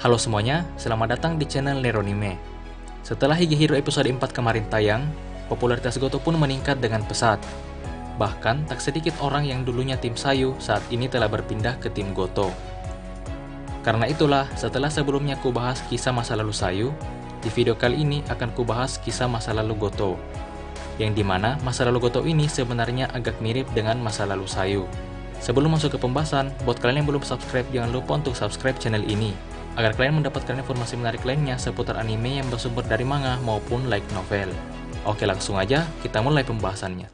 Halo semuanya, selamat datang di channel Neronime. Setelah Higehiro episode 4 kemarin tayang, popularitas Goto pun meningkat dengan pesat. Bahkan, tak sedikit orang yang dulunya tim Sayu saat ini telah berpindah ke tim Goto. Karena itulah, setelah sebelumnya kubahas kisah masa lalu Sayu, di video kali ini akan kubahas kisah masa lalu Goto. Yang dimana masa lalu Goto ini sebenarnya agak mirip dengan masa lalu Sayu. Sebelum masuk ke pembahasan, buat kalian yang belum subscribe, jangan lupa untuk subscribe channel ini, agar kalian mendapatkan informasi menarik lainnya seputar anime yang bersumber dari manga maupun light novel. Oke, langsung aja kita mulai pembahasannya.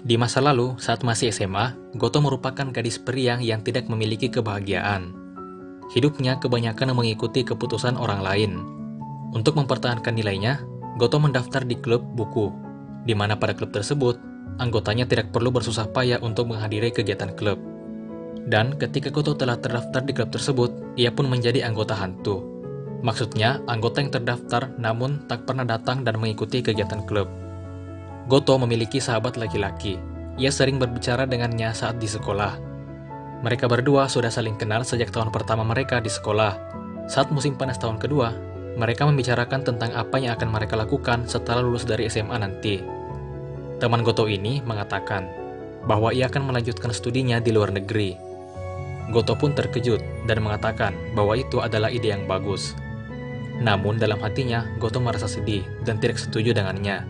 Di masa lalu, saat masih SMA, Goto merupakan gadis periang yang tidak memiliki kebahagiaan. Hidupnya kebanyakan mengikuti keputusan orang lain. Untuk mempertahankan nilainya, Goto mendaftar di klub buku, di mana pada klub tersebut, anggotanya tidak perlu bersusah payah untuk menghadiri kegiatan klub. Dan ketika Goto telah terdaftar di klub tersebut, ia pun menjadi anggota hantu. Maksudnya, anggota yang terdaftar namun tak pernah datang dan mengikuti kegiatan klub. Goto memiliki sahabat laki-laki. Ia sering berbicara dengannya saat di sekolah. Mereka berdua sudah saling kenal sejak tahun pertama mereka di sekolah. Saat musim panas tahun kedua, mereka membicarakan tentang apa yang akan mereka lakukan setelah lulus dari SMA nanti. Teman Goto ini mengatakan bahwa ia akan melanjutkan studinya di luar negeri. Goto pun terkejut dan mengatakan bahwa itu adalah ide yang bagus. Namun dalam hatinya, Goto merasa sedih dan tidak setuju dengannya.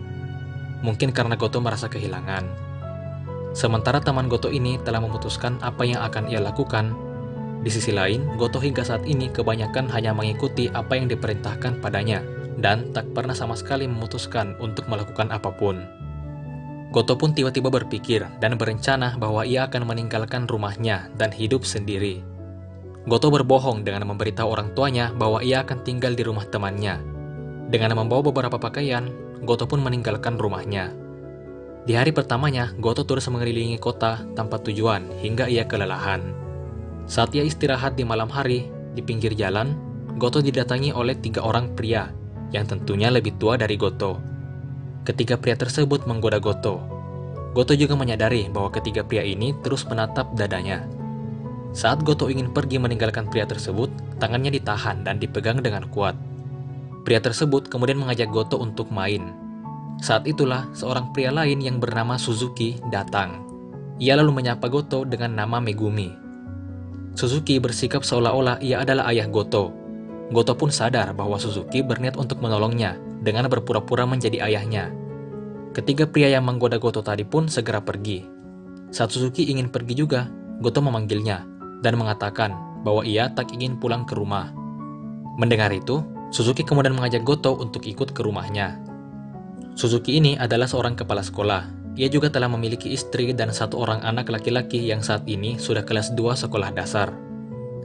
Mungkin karena Goto merasa kehilangan. Sementara teman Goto ini telah memutuskan apa yang akan ia lakukan. Di sisi lain, Goto hingga saat ini kebanyakan hanya mengikuti apa yang diperintahkan padanya, dan tak pernah sama sekali memutuskan untuk melakukan apapun. Goto pun tiba-tiba berpikir dan berencana bahwa ia akan meninggalkan rumahnya dan hidup sendiri. Goto berbohong dengan memberitahu orang tuanya bahwa ia akan tinggal di rumah temannya. Dengan membawa beberapa pakaian, Goto pun meninggalkan rumahnya. Di hari pertamanya, Goto terus mengelilingi kota tanpa tujuan hingga ia kelelahan. Saat ia istirahat di malam hari, di pinggir jalan, Goto didatangi oleh 3 orang pria, yang tentunya lebih tua dari Goto. Ketiga pria tersebut menggoda Goto. Goto juga menyadari bahwa ketiga pria ini terus menatap dadanya. Saat Goto ingin pergi meninggalkan pria tersebut, tangannya ditahan dan dipegang dengan kuat. Pria tersebut kemudian mengajak Goto untuk main. Saat itulah, seorang pria lain yang bernama Suzuki datang. Ia lalu menyapa Goto dengan nama Megumi. Suzuki bersikap seolah-olah ia adalah ayah Goto. Goto pun sadar bahwa Suzuki berniat untuk menolongnya dengan berpura-pura menjadi ayahnya. Ketiga pria yang menggoda Goto tadi pun segera pergi. Saat Suzuki ingin pergi juga, Goto memanggilnya dan mengatakan bahwa ia tak ingin pulang ke rumah. Mendengar itu, Suzuki kemudian mengajak Goto untuk ikut ke rumahnya. Suzuki ini adalah seorang kepala sekolah. Ia juga telah memiliki istri dan 1 orang anak laki-laki yang saat ini sudah kelas 2 sekolah dasar.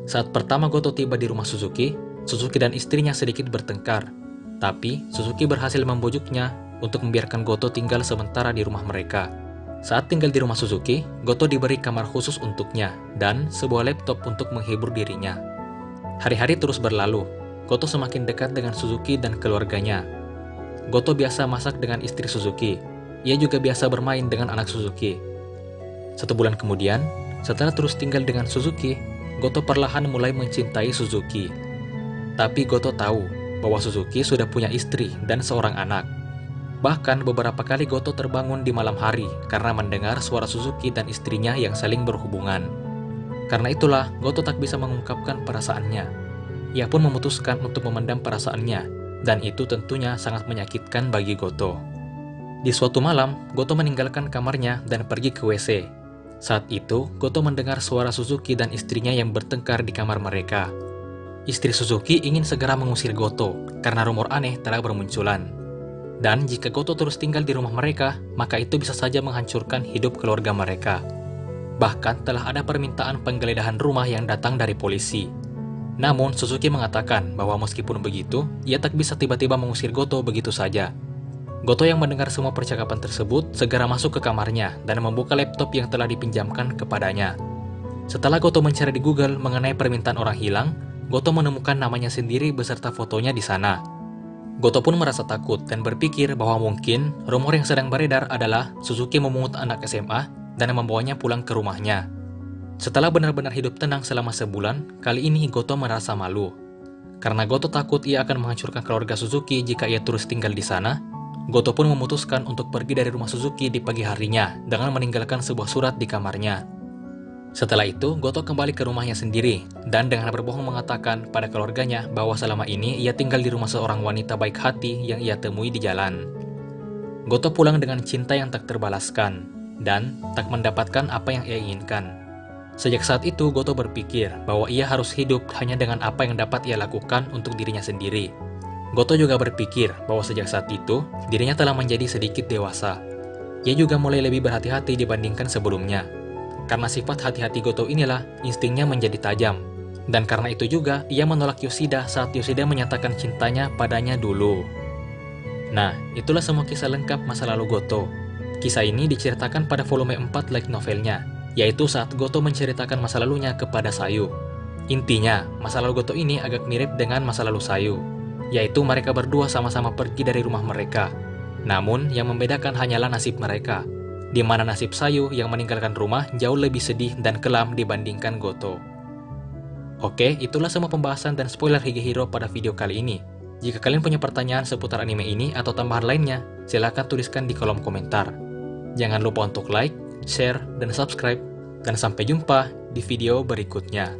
Saat pertama Goto tiba di rumah Suzuki, Suzuki dan istrinya sedikit bertengkar. Tapi, Suzuki berhasil membujuknya untuk membiarkan Goto tinggal sementara di rumah mereka. Saat tinggal di rumah Suzuki, Goto diberi kamar khusus untuknya dan sebuah laptop untuk menghibur dirinya. Hari-hari terus berlalu. Goto semakin dekat dengan Suzuki dan keluarganya. Goto biasa masak dengan istri Suzuki. Ia juga biasa bermain dengan anak Suzuki. 1 bulan kemudian, setelah terus tinggal dengan Suzuki, Goto perlahan mulai mencintai Suzuki. Tapi Goto tahu bahwa Suzuki sudah punya istri dan seorang anak. Bahkan beberapa kali Goto terbangun di malam hari karena mendengar suara Suzuki dan istrinya yang saling berhubungan. Karena itulah, Goto tak bisa mengungkapkan perasaannya. Ia pun memutuskan untuk memendam perasaannya, dan itu tentunya sangat menyakitkan bagi Goto. Di suatu malam, Goto meninggalkan kamarnya dan pergi ke WC. Saat itu, Goto mendengar suara Suzuki dan istrinya yang bertengkar di kamar mereka. Istri Suzuki ingin segera mengusir Goto karena rumor aneh telah bermunculan. Dan jika Goto terus tinggal di rumah mereka, maka itu bisa saja menghancurkan hidup keluarga mereka. Bahkan telah ada permintaan penggeledahan rumah yang datang dari polisi. Namun, Suzuki mengatakan bahwa meskipun begitu, ia tak bisa tiba-tiba mengusir Goto begitu saja. Goto yang mendengar semua percakapan tersebut segera masuk ke kamarnya dan membuka laptop yang telah dipinjamkan kepadanya. Setelah Goto mencari di Google mengenai permintaan orang hilang, Goto menemukan namanya sendiri beserta fotonya di sana. Goto pun merasa takut dan berpikir bahwa mungkin rumor yang sedang beredar adalah Suzuki memungut anak SMA dan membawanya pulang ke rumahnya. Setelah benar-benar hidup tenang selama sebulan, kali ini Goto merasa malu. Karena Goto takut ia akan menghancurkan keluarga Suzuki jika ia terus tinggal di sana, Goto pun memutuskan untuk pergi dari rumah Suzuki di pagi harinya dengan meninggalkan sebuah surat di kamarnya. Setelah itu, Goto kembali ke rumahnya sendiri dan dengan berbohong mengatakan pada keluarganya bahwa selama ini ia tinggal di rumah seorang wanita baik hati yang ia temui di jalan. Goto pulang dengan cinta yang tak terbalaskan dan tak mendapatkan apa yang ia inginkan. Sejak saat itu, Goto berpikir bahwa ia harus hidup hanya dengan apa yang dapat ia lakukan untuk dirinya sendiri. Goto juga berpikir bahwa sejak saat itu, dirinya telah menjadi sedikit dewasa. Ia juga mulai lebih berhati-hati dibandingkan sebelumnya. Karena sifat hati-hati Goto inilah, instingnya menjadi tajam. Dan karena itu juga, ia menolak Yoshida saat Yoshida menyatakan cintanya padanya dulu. Nah, itulah semua kisah lengkap masa lalu Goto. Kisah ini diceritakan pada volume 4 light novelnya, yaitu saat Goto menceritakan masa lalunya kepada Sayu. Intinya, masa lalu Goto ini agak mirip dengan masa lalu Sayu, yaitu mereka berdua sama-sama pergi dari rumah mereka. Namun, yang membedakan hanyalah nasib mereka, di mana nasib Sayu yang meninggalkan rumah jauh lebih sedih dan kelam dibandingkan Goto. Oke, itulah semua pembahasan dan spoiler Higehiro pada video kali ini. Jika kalian punya pertanyaan seputar anime ini atau tambahan lainnya, silahkan tuliskan di kolom komentar. Jangan lupa untuk like, share, dan subscribe. Dan sampai jumpa di video berikutnya.